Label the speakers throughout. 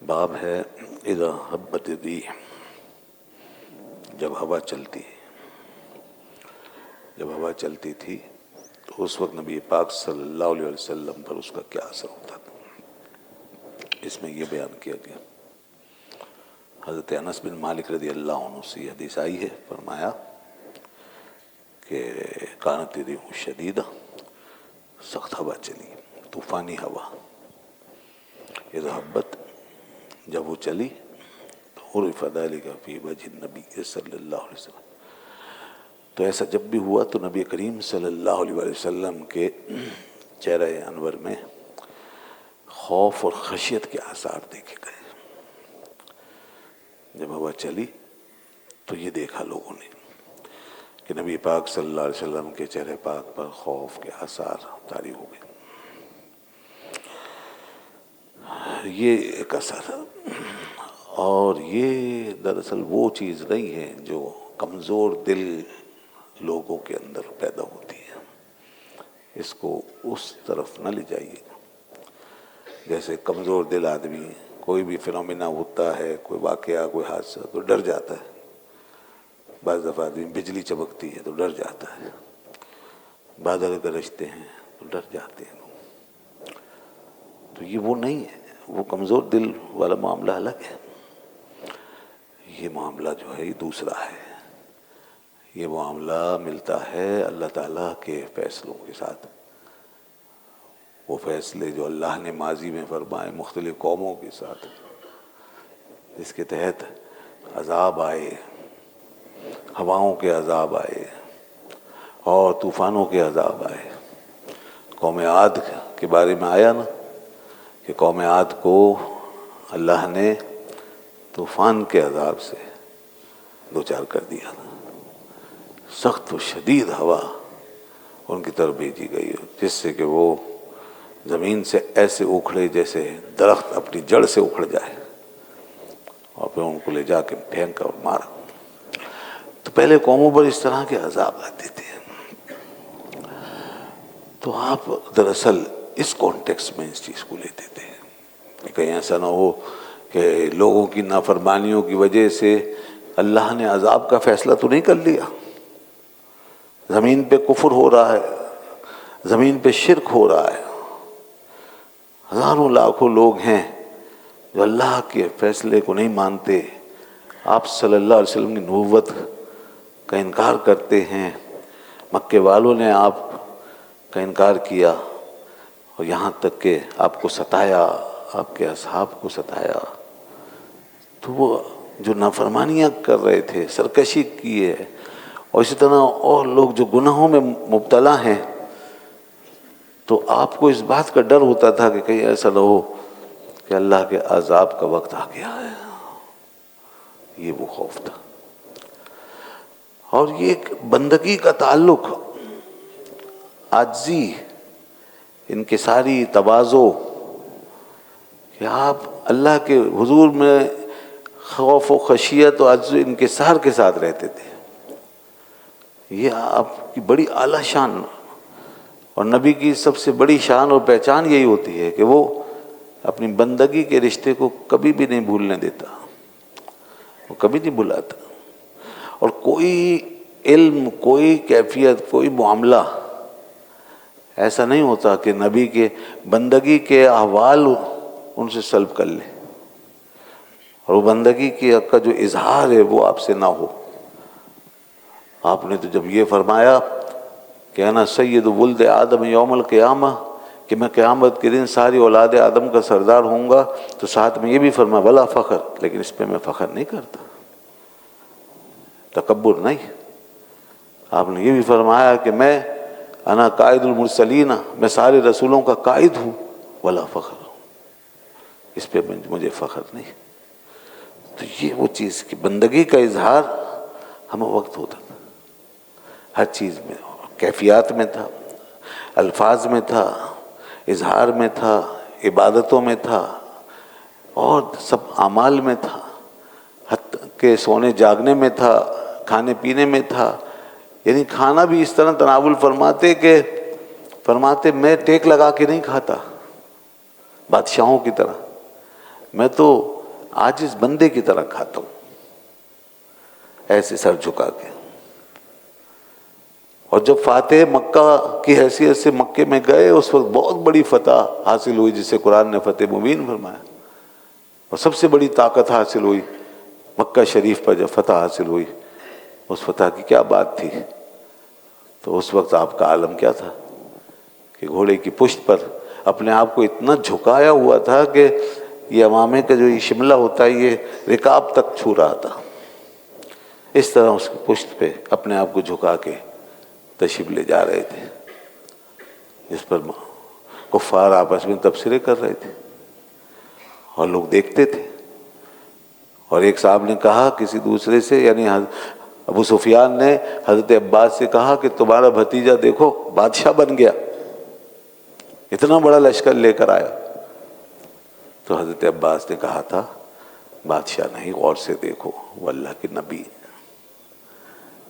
Speaker 1: باب ہے اذا حبت الریح، جب ہوا چلتی تھی تو اس وقت نبی پاک صلی اللہ علیہ وسلم پر اس کا کیا اثر ہوتا تھا۔ اس میں یہ بیان کیا گیا۔ حضرت انس بن مالک رضی اللہ عنہ سے یہ حدیث آئی ہے، فرمایا کہ کانت الریح شدیدہ، سخت ہوا چلی، طوفانی ہوا، اذا حبت، جب وہ چلی تو عرف ذلک فی وجہ النبی صلی اللہ علیہ وسلم، تو ایسا جب بھی ہوا تو نبی کریم صلی اللہ علیہ وسلم کے چہرہ انور میں خوف اور خشیت کے آثار دیکھے گئے۔ جب ہوا چلی تو یہ دیکھا لوگوں نے کہ نبی پاک صلی اللہ علیہ وسلم کے چہرے پاک پر خوف کے آثار طاری ہو گئے۔ یہ ایک اثر ہے، اور یہ دراصل وہ چیز نہیں ہے جو کمزور دل لوگوں کے اندر پیدا ہوتی ہے، اس کو اس طرف نہ لے جائیے۔ جیسے کمزور دل آدمی کوئی بھی فنومینا ہوتا ہے، کوئی واقعہ، کوئی حادثہ تو ڈر جاتا ہے۔ بعض دفعہ آدمی بجلی چمکتی ہے تو ڈر جاتا ہے، بادل گرجتے ہیں تو ڈر جاتے ہیں۔ تو یہ وہ نہیں ہے، وہ کمزور دل والا معاملہ الگ ہے۔ یہ معاملہ جو ہے یہ دوسرا ہے، یہ معاملہ ملتا ہے اللہ تعالیٰ کے فیصلوں کے ساتھ۔ وہ فیصلے جو اللہ نے ماضی میں فرمائے مختلف قوموں کے ساتھ، جس کے تحت عذاب آئے، ہواؤں کے عذاب آئے اور طوفانوں کے عذاب آئے۔ قوم عاد کے بارے میں آیا نا کہ قوم عاد کو اللہ نے طوفان کے عذاب سے دوچار کر دیا، سخت و شدید ہوا ان کی طرف بھیجی گئی، جس سے کہ وہ زمین سے ایسے اکھڑے جیسے درخت اپنی جڑ سے اکھڑ جائے، اور پھر ان کو لے جا کے پھینکا اور مارا۔ تو پہلے قوموں پر اس طرح کے عذاب آتے تھے۔ تو آپ دراصل اس کانٹیکس میں اس چیز کو لیتے تھے کہ کہیں ایسا نہ ہو کہ لوگوں کی نافرمانیوں کی وجہ سے اللہ نے عذاب کا فیصلہ تو نہیں کر لیا۔ زمین پہ کفر ہو رہا ہے، زمین پہ شرک ہو رہا ہے، ہزاروں لاکھوں لوگ ہیں جو اللہ کے فیصلے کو نہیں مانتے، آپ صلی اللہ علیہ وسلم کی نبوت کا انکار کرتے ہیں، مکے والوں نے آپ کا انکار کیا، اور یہاں تک کہ آپ کو ستایا، آپ کے اصحاب کو ستایا۔ تو وہ جو نافرمانیاں کر رہے تھے، سرکشی کی ہے، اور اسی طرح اور لوگ جو گناہوں میں مبتلا ہیں، تو آپ کو اس بات کا ڈر ہوتا تھا کہ کہیں ایسا نہ ہو کہ اللہ کے عذاب کا وقت آ گیا ہے۔ یہ وہ خوف تھا، اور یہ ایک بندگی کا تعلق، عاجزی، انکساری، تواضع، کہ آپ اللہ کے حضور میں خوف و خشیت و عجز و انکسار کے ساتھ رہتے تھے۔ یہ آپ کی بڑی اعلیٰ شان، اور نبی کی سب سے بڑی شان اور پہچان یہی ہوتی ہے کہ وہ اپنی بندگی کے رشتے کو کبھی بھی نہیں بھولنے دیتا، وہ کبھی نہیں بھلاتا۔ اور کوئی علم، کوئی کیفیت، کوئی معاملہ ایسا نہیں ہوتا کہ نبی کے بندگی کے احوال ان سے سلب کر لے، اور وہ بندگی کا جو اظہار ہے وہ آپ سے نہ ہو۔ آپ نے تو جب یہ فرمایا کہ انا سید ولد آدم یوم القیامہ، کہ میں قیامت کے دن ساری اولاد آدم کا سردار ہوں گا، تو ساتھ میں یہ بھی فرمایا ولا فخر، لیکن اس پہ میں فخر نہیں کرتا، تکبر نہیں۔ آپ نے یہ بھی فرمایا کہ میں انا قائد المرسلین، میں سارے رسولوں کا قائد ہوں، ولا فخر، اس پہ مجھے فخر نہیں۔ تو یہ وہ چیز کہ بندگی کا اظہار ہمیں وقت ہوتا تھا، ہر چیز میں، کیفیات میں تھا، الفاظ میں تھا، اظہار میں تھا، عبادتوں میں تھا، اور سب اعمال میں تھا، حتیٰ کہ سونے جاگنے میں تھا، کھانے پینے میں تھا۔ یعنی کھانا بھی اس طرح تناول فرماتے میں ٹیک لگا کے نہیں کھاتا بادشاہوں کی طرح، میں تو आजिज़ बंदे की तरह खाता हूँ, ऐसे सर झुका के। और जब फातेह मक्का की हैसियत से मक्के में गए, उस वक्त बहुत बड़ी फतह हासिल हुई, जिसे कुरान ने फतेह मुबीन फरमाया, और सबसे बड़ी ताकत हासिल हुई मक्का शरीफ पर। जब फतह हासिल हुई, उस फतह की क्या बात थी। तो उस वक्त आपका आलम क्या था कि घोड़े की पुश्त पर अपने आप को इतना झुकाया हुआ था कि ये अमामे का जो ये शिमला होता है, ये रिकाब तक छू रहा था। इस तरह उसकी पुश्त पे अपने आप को झुका के तशरीफ ले जा रहे थे, जिस पर कुफ्फार आपस में तबसरे कर रहे थे और लोग देखते थे। और एक साहब ने कहा किसी दूसरे से, यानी अबू सुफियान ने हज़रत अब्बास से कहा कि तुम्हारा भतीजा देखो बादशाह बन गया, इतना बड़ा लश्कर लेकर आया। तो हज़रत अब्बास ने कहा था बादशाह नहीं, गौर से देखो, वो अल्लाह के नबी।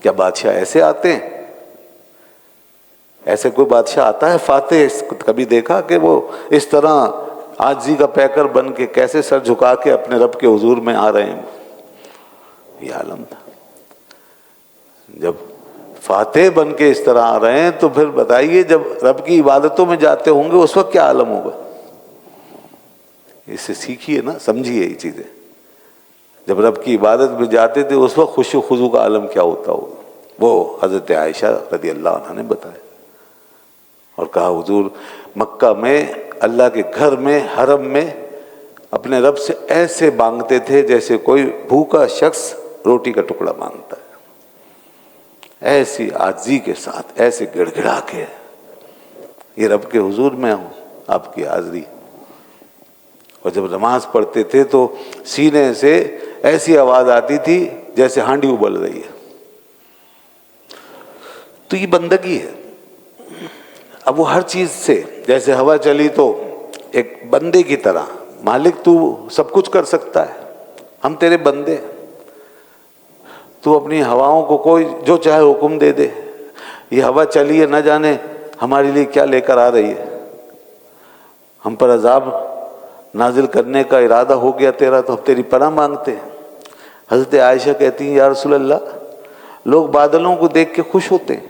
Speaker 1: क्या बादशाह ऐसे आते हैं? ऐसे कोई बादशाह आता है फातेह? कभी देखा कि वो इस तरह आजी का पैकर बन के कैसे सर झुका के अपने रब के हुजूर में आ रहे हैं? ये आलम था। जब फातेह बन के इस तरह आ रहे हैं, तो फिर बताइए जब रब की इबादतों में जाते होंगे उस वक्त क्या आलम होगा। इससे सीखिए ना, समझिए ये चीजें। जब रब की इबादत में जाते थे उस वक्त खुशू खुजू का आलम क्या होता होगा, वो हज़रत आयशा रज़ी अल्लाह अन्हा ने बताया। और कहा हुजूर मक्का में अल्लाह के घर में हरम में अपने रब से ऐसे मांगते थे जैसे कोई भूखा शख्स रोटी का टुकड़ा मांगता है। ऐसी आजी के साथ, ऐसे गिड़गिड़ा के ये रब के हुजूर में हूँ, आपकी हाज़री। और जब नमाज पढ़ते थे तो सीने से ऐसी आवाज़ आती थी जैसे हांडी उबल रही है। तो ये बंदगी है। अब वो हर चीज़ से, जैसे हवा चली तो एक बंदे की तरह, मालिक तू सब कुछ कर सकता है, हम तेरे बंदे, तू अपनी हवाओं को कोई जो चाहे हुक्म दे दे। ये हवा चली है, न जाने हमारे लिए क्या लेकर आ रही है। हम पर अजाब नाजिल करने का इरादा हो गया तेरा, तो हम तेरी पनाह मांगते हैं। हज़रत आयशा कहती हैं या रसूल अल्लाह, लोग बादलों को देख के खुश होते हैं,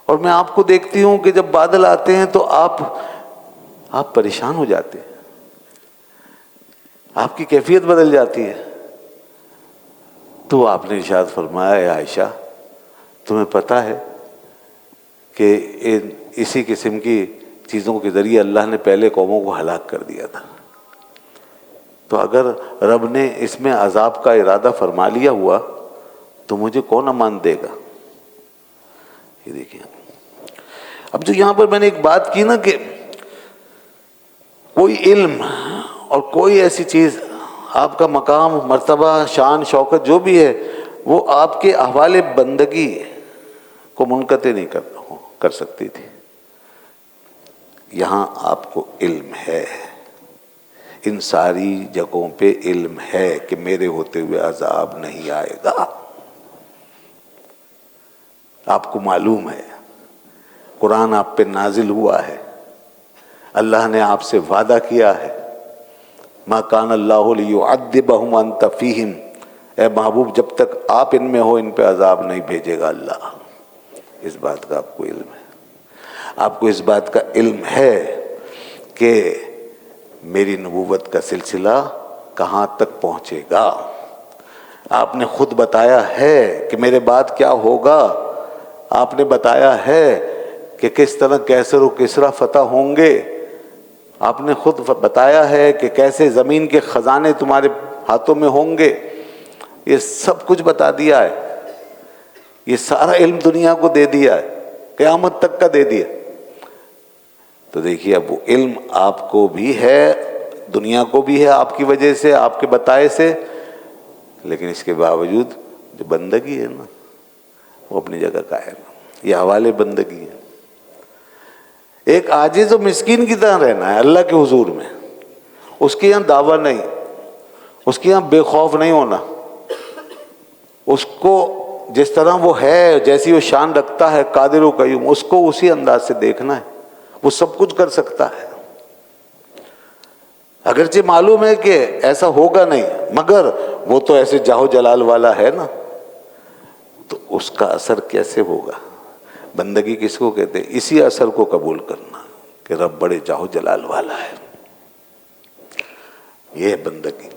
Speaker 1: और मैं आपको देखती हूँ कि जब बादल आते हैं तो आप परेशान हो जाते हैं, आपकी कैफियत बदल जाती है। तो आपने इरशाद फरमाया आयशा, तुम्हें पता है कि इसी किस्म की चीज़ों के ज़रिए अल्लाह ने पहले कौमों को हलाक कर दिया था। तो अगर रब ने इसमें अजाब का इरादा फरमा लिया हुआ तो मुझे कौन अमान देगा। ये देखिए, अब जो यहाँ पर मैंने एक बात की ना कि कोई इल्म और कोई ऐसी चीज़, आपका मकाम, मर्तबा, शान, शौकत जो भी है, वो आपके अहवाले बंदगी को मुनक़ते नहीं कर सकती थी। यहाँ आपको इल्म है, इन सारी जगहों पे इल्म है कि मेरे होते हुए अजाब नहीं आएगा। आपको मालूम है, कुरान आप पे नाजिल हुआ है, अल्लाह ने आपसे वादा किया है, मा कान अल्लाहु लियुअद्दिबहुम अंत फीहिम, ए महबूब जब तक आप इनमें हो इन पे अजाब नहीं भेजेगा अल्लाह। इस बात का आपको इल्म है। आपको इस बात का इल्म है कि मेरी नबूवत का सिलसिला कहाँ तक पहुँचेगा। आपने खुद बताया है कि मेरे बाद क्या होगा। आपने बताया है कि किस तरह कैसर और किसरा फतह होंगे। आपने खुद बताया है कि कैसे ज़मीन के ख़जाने तुम्हारे हाथों में होंगे। ये सब कुछ बता दिया है। ये सारा इल्म दुनिया को दे दिया है, क़यामत तक का दे दिया। तो देखिए, अब वो इल्म आपको भी है, दुनिया को भी है आपकी वजह से, आपके बताए से, लेकिन इसके बावजूद जो बंदगी है ना, वो अपनी जगह कायम है। ये हवाले बंदगी है। एक आजिज़ और मिस्कीन की तरह रहना है अल्लाह के हुजूर में। उसके यहाँ दावा नहीं, उसके यहाँ बेखौफ नहीं होना। उसको जिस तरह वो है, जैसी वो शान रखता है, कादिर व कय्यूम, उसको उसी अंदाज से देखना है। वो सब कुछ कर सकता है। اگرچہ معلوم ہے کہ ایسا ہوگا نہیں، مگر وہ تو ایسے جاہو جلال والا ہے نا، تو اس کا اثر کیسے ہوگا؟ بندگی کس کو کہتے ہیں؟ اسی اثر کو قبول کرنا کہ رب بڑے جاہو جلال والا ہے، یہ ہے بندگی۔